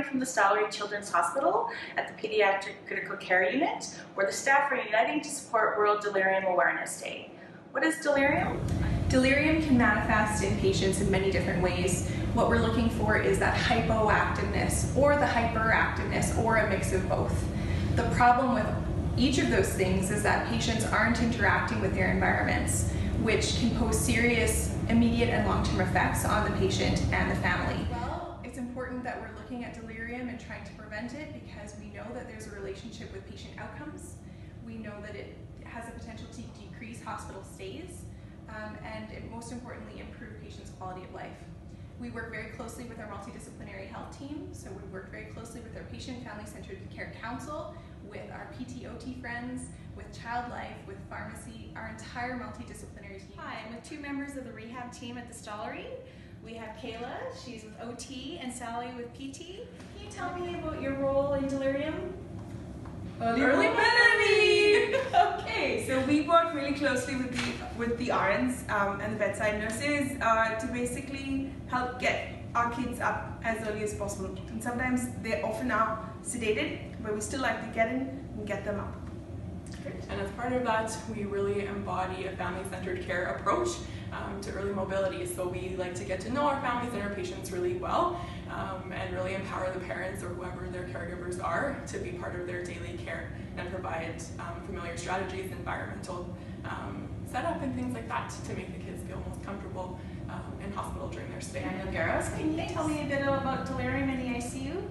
from the Stollery Children's Hospital at the Pediatric Critical Care Unit, where the staff are uniting to support World Delirium Awareness Day. What is delirium? Delirium can manifest in patients in many different ways. What we're looking for is that hypoactiveness or the hyperactiveness or a mix of both. The problem with each of those things is that patients aren't interacting with their environments, which can pose serious immediate and long-term effects on the patient and the family. Well, it's important that we're looking at delirium and trying to prevent it because we know that there's a relationship with patient outcomes. We know that it has the potential to decrease hospital stays and most importantly improve patients' quality of life. We work very closely with our multidisciplinary health team, so we work very closely with our Patient Family-Centered Care Council, with our PT/OT friends, with Child Life, with pharmacy, our entire multidisciplinary team. Hi, I'm with two members of the rehab team at the Stollery. We have Kayla, she's with OT, and Sally with PT. Can you tell me about your role in delirium? Early memory! Okay, so we work really closely with the RNs and the bedside nurses to basically help get our kids up as early as possible. And sometimes they often are sedated, but we still like to get in and get them up. And as part of that, we really embody a family-centered care approach to early mobility. So we like to get to know our families and our patients really well and really empower the parents or whoever their caregivers are to be part of their daily care and provide familiar strategies, environmental setup and things like that to make the kids feel most comfortable in hospital during their stay. Daniel Garros, can you tell me a bit about delirium in the ICU?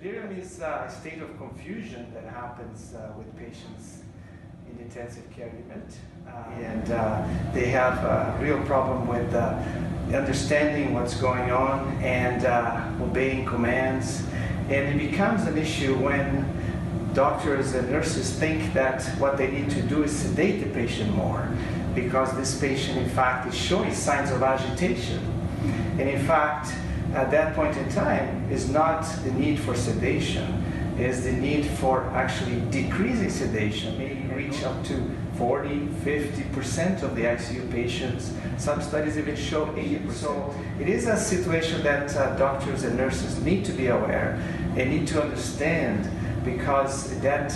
Delirium is a state of confusion that happens with patients in the intensive care unit. And they have a real problem with understanding what's going on and obeying commands. And it becomes an issue when doctors and nurses think that what they need to do is sedate the patient more, because this patient in fact is showing signs of agitation. And in fact, at that point in time is not the need for sedation, is the need for actually decreasing sedation, maybe reach up to 40, 50% of the ICU patients. Some studies even show 80%. So it is a situation that doctors and nurses need to be aware and need to understand, because that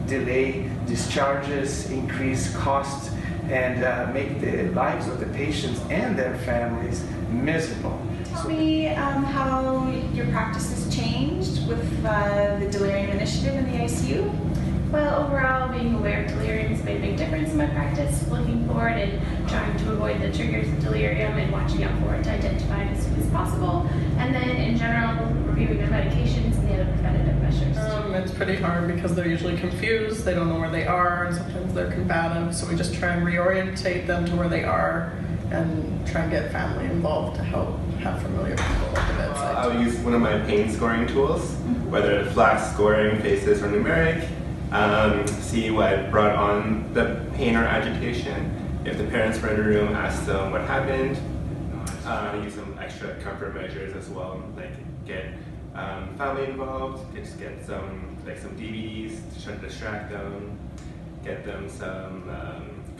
delay discharges, increase cost, and make the lives of the patients and their families miserable. Tell me how your practice has changed with the delirium initiative in the ICU. Well, overall, being aware of delirium has made a big difference in my practice, looking forward and trying to avoid the triggers of delirium and watching out for it to identify it as soon as possible. And then, in general, reviewing their medications and the other preventative measures. It's pretty hard because they're usually confused, they don't know where they are, and sometimes they're combative, so we just try and reorientate them to where they are and try and get family involved to help have familiar people at the bedside. I'll use one of my pain scoring tools, whether it's flash scoring, faces, or numeric. See what brought on the pain or agitation. If the parents were in the room, ask them what happened. Use some extra comfort measures as well, like get family involved, just get some DVDs to try to distract them, get them some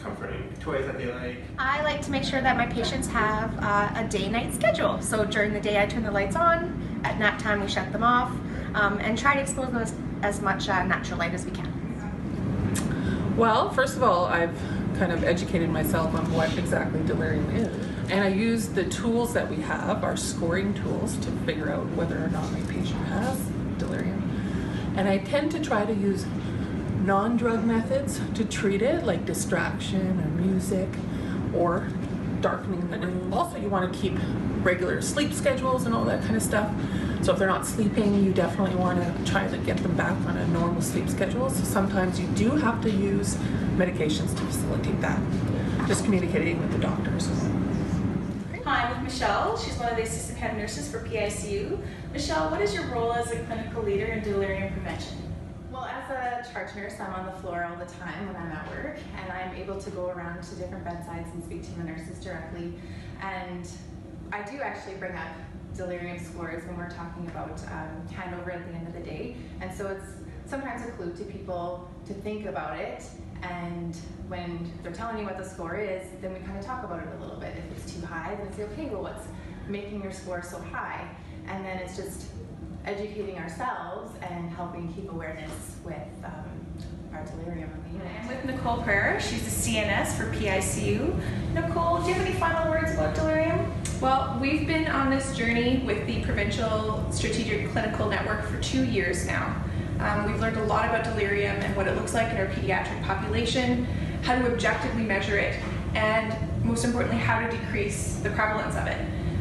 comforting toys that they like. I like to make sure that my patients have a day-night schedule. So during the day I turn the lights on, at nap time we shut them off, and try to expose them as much natural light as we can. Well, first of all, I've kind of educated myself on what exactly delirium is. And I use the tools that we have, our scoring tools, to figure out whether or not my patient has delirium. And I tend to try to use non-drug methods to treat it, like distraction or music or darkening the room. Also, you want to keep regular sleep schedules and all that kind of stuff. So if they're not sleeping, you definitely want to try to get them back on a normal sleep schedule. So sometimes you do have to use medications to facilitate that. Just communicating with the doctors. Hi, I'm with Michelle. She's one of the assistant head nurses for PICU. Michelle, what is your role as a clinical leader in delirium prevention? Well, as a charge nurse, I'm on the floor all the time when I'm at work, and I'm able to go around to different bedsides and speak to the nurses directly. And I do actually bring up delirium scores when we're talking about handover at the end of the day. And so it's sometimes a clue to people to think about it. And when they're telling you what the score is, then we kind of talk about it a little bit. If it's too high, then we say, okay, well, what's making your score so high? And then it's just educating ourselves and helping keep awareness with our delirium on the unit. I'm with Nicole Pereira. She's the CNS for PICU. Nicole, do you have any final words about delirium? Well, we've been on this journey with the Provincial Strategic Clinical Network for 2 years now. We've learned a lot about delirium and what it looks like in our pediatric population, how to objectively measure it, and most importantly, how to decrease the prevalence of it.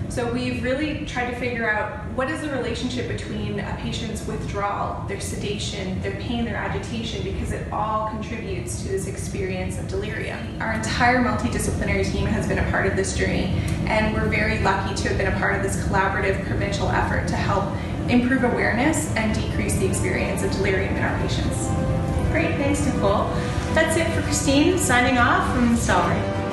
So we've really tried to figure out what is the relationship between a patient's withdrawal, their sedation, their pain, their agitation, because it all contributes to this experience of delirium. Our entire multidisciplinary team has been a part of this journey, and we're very lucky to have been a part of this collaborative provincial effort to help improve awareness and decrease the experience of delirium in our patients. Great, thanks Nicole. That's it for Christine, signing off from the Stollery.